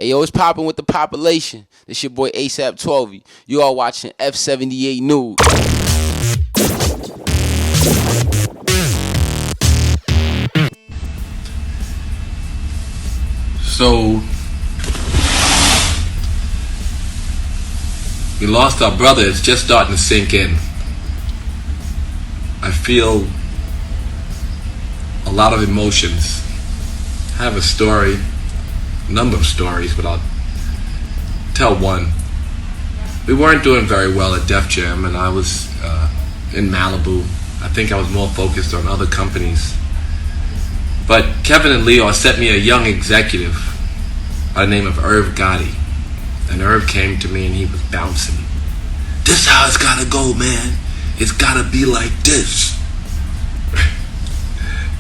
Hey, yo, it's popping with the population. This your boy ASAP 12. You are watching F78NEWS. So, we lost our brother. It's just starting to sink in. I feel a lot of emotions. I have a story, a number of stories, but I'll tell one. We weren't doing very well at Def Jam, and I was in Malibu. I think I was more focused on other companies. But Kevin and Leo sent me a young executive by the name of Irv Gotti. And Irv came to me and he was bouncing. "This is how it's gotta go, man. It's gotta be like this."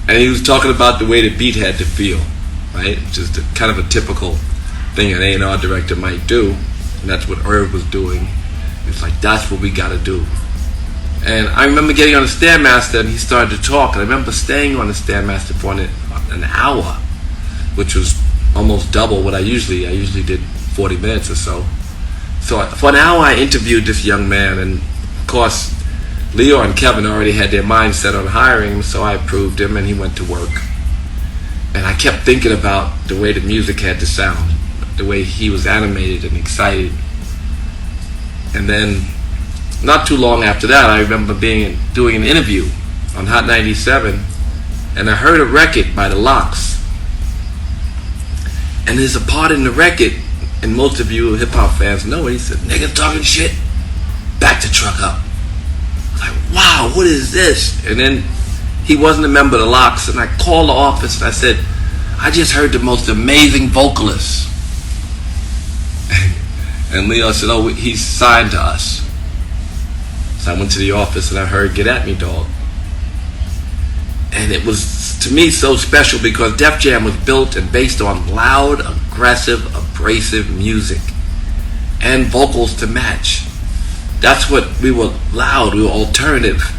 And he was talking about the way the beat had to feel, right? Just kind of a typical thing an A&R director might do. And that's what Irv was doing. It's like, that's what we gotta do. And I remember getting on the Stairmaster and he started to talk. And I remember staying on the Stairmaster for an hour, which was almost double what I usually did 40 minutes or so. So for an hour I interviewed this young man, and of course Leo and Kevin already had their mind set on hiring him, so I approved him and he went to work. And I kept thinking about the way the music had to sound, the way he was animated and excited. And then not too long after that, I remember doing an interview on Hot 97, and I heard a record by the Locks. And there's a part in the record, and most of you hip-hop fans know it, he said, "Niggas talking shit, back the truck up." I was like, wow, what is this? And then he wasn't a member of the Locks, and I called the office and I said, "I just heard the most amazing vocalist." And Leo said, "Oh, he's signed to us." So I went to the office and I heard "Get At Me, Dog." And it was, to me, so special because Def Jam was built and based on loud, aggressive, abrasive music and vocals to match. That's what we were, loud, we were alternative.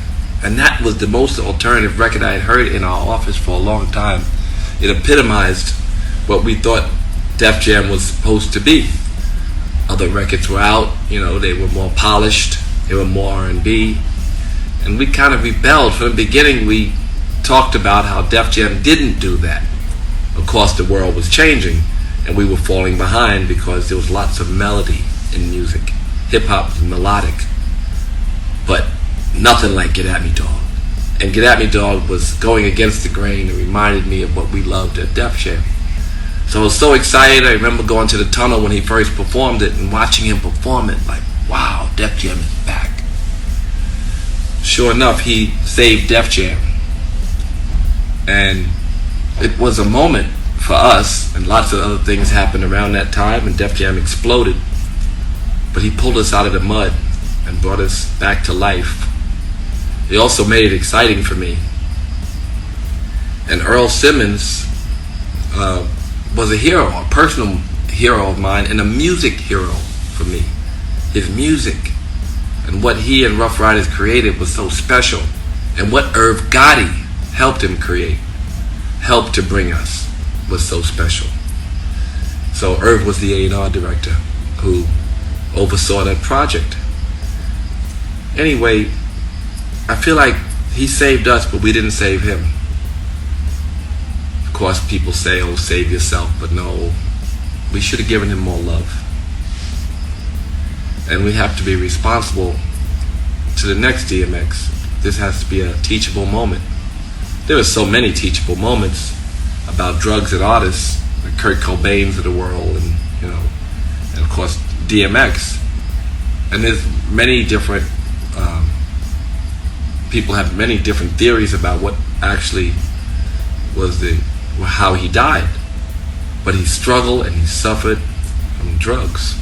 And that was the most alternative record I had heard in our office for a long time. It epitomized what we thought Def Jam was supposed to be. Other records were out, they were more polished, they were more R&B, and we kind of rebelled. From the beginning, we talked about how Def Jam didn't do that. Of course, the world was changing, and we were falling behind because there was lots of melody in music. Hip-hop was melodic, but nothing like "Get At Me, Dog." And "Get At Me, Dog" was going against the grain and reminded me of what we loved at Def Jam. So I was so excited. I remember going to the tunnel when he first performed it and watching him perform it, like, wow, Def Jam is back. Sure enough, he saved Def Jam. And it was a moment for us, and lots of other things happened around that time, and Def Jam exploded. But he pulled us out of the mud and brought us back to life. He also made it exciting for me. And Earl Simmons was a hero, a personal hero of mine, and a music hero for me. His music and what he and Rough Riders created was so special. And what Irv Gotti helped him create, helped to bring us, was so special. So Irv was the A&R director who oversaw that project. Anyway, I feel like he saved us, but we didn't save him. Of course, people say, "Oh, save yourself," but no, we should have given him more love. And we have to be responsible to the next DMX. This has to be a teachable moment. There are so many teachable moments about drugs and artists, the Kurt Cobains of the world, and of course DMX. And there's many different people have many different theories about what actually was how he died. But he struggled and he suffered from drugs.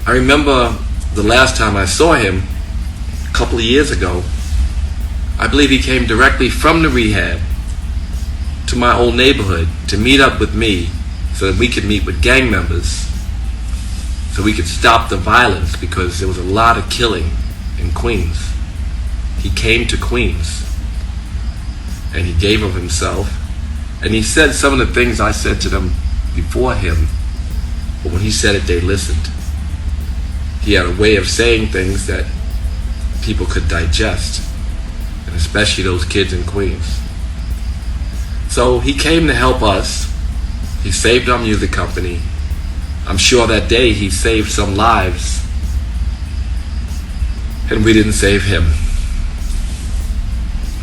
I remember the last time I saw him, a couple of years ago. I believe he came directly from the rehab to my old neighborhood to meet up with me so that we could meet with gang members, so we could stop the violence, because there was a lot of killing in Queens. He came to Queens and he gave of himself, and he said some of the things I said to them before him but when he said it, they listened. He had a way of saying things that people could digest, and especially those kids in Queens. So he came to help us. He saved our music company. I'm sure that day he saved some lives, and we didn't save him.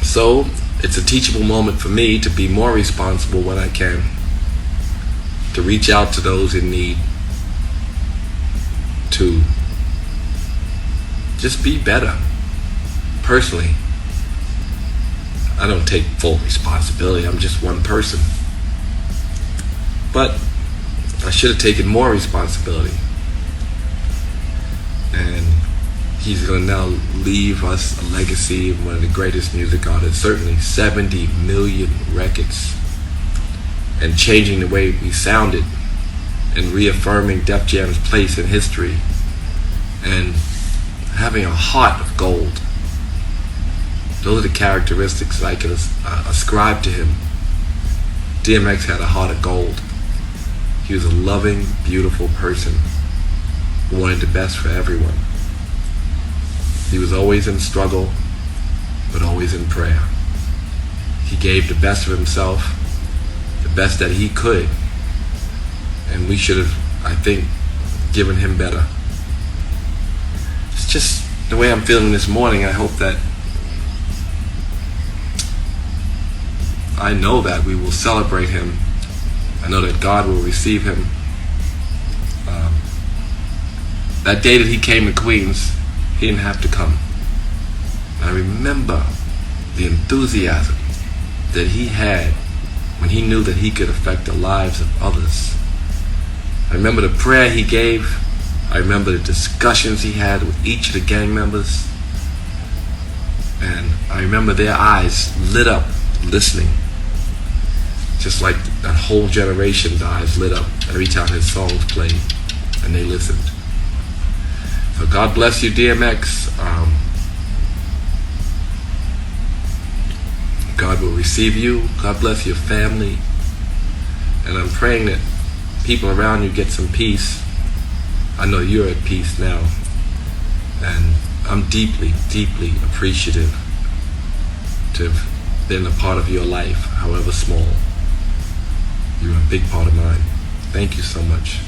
So it's a teachable moment for me to be more responsible when I can, to reach out to those in need, to just be better. Personally, I don't take full responsibility. I'm just one person. But I should have taken more responsibility. And he's going to now leave us a legacy of one of the greatest music artists, certainly 70 million records, and changing the way we sounded and reaffirming Def Jam's place in history and having a heart of gold. Those are the characteristics that I can ascribe to him. DMX had a heart of gold. He was a loving, beautiful person who wanted the best for everyone. He was always in struggle, but always in prayer. He gave the best of himself, the best that he could, and we should have, I think, given him better. It's just the way I'm feeling this morning. I hope that I know that we will celebrate him. I know that God will receive him. That day that he came to Queens, he didn't have to come. I remember the enthusiasm that he had when he knew that he could affect the lives of others. I remember the prayer he gave. I remember the discussions he had with each of the gang members. And I remember their eyes lit up listening. Just like that whole generation's eyes lit up every time his songs played and they listened. So God bless you, DMX. God will receive you. God bless your family. And I'm praying that people around you get some peace. I know you're at peace now. And I'm deeply, deeply appreciative to have been a part of your life, however small. You're a big part of mine. Thank you so much.